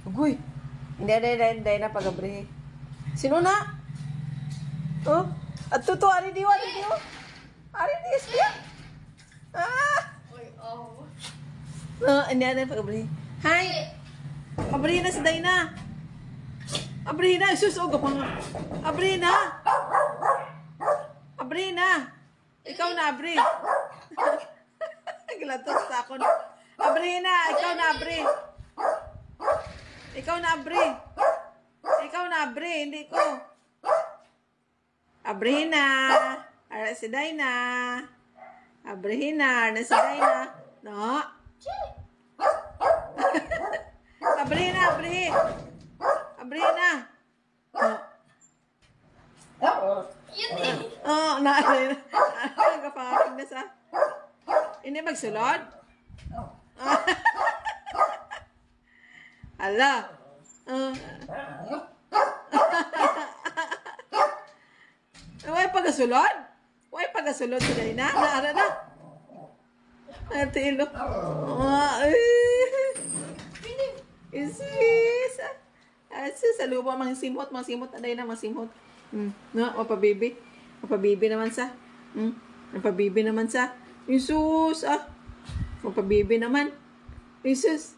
Ugoy. Hindi na pagabre. Sino na? Oh? At tuto, ari diwa. Ari di siya. Uy, oh. Hindi na pagabre. Hi. Abri na si Dayna. Abri na. Sus, o gapang. Abri na. Abri na. Ikaw na, Abri. Gilatos sa ako. Abri na. Ikaw na, Abri. Ikaw na, Abri. Ikaw na, Abri. Hindi ko. Abri na. Ara si Dayna. Abri na. Ara si Dayna. No. Abri na, Abri. Abri na. Yun eh. Oh, nagkapangapin na sa. Hindi magsulod? Hala. Huwag pagasulod? Huwag pagasulod si Dayna? Naara na. Ate Ilo. Isis. Asus, sa lupa mga simot aday na mga simot. No, mapabibi. Mapabibi naman sa. Mapabibi naman sa. Isus, mapabibi naman. Isus.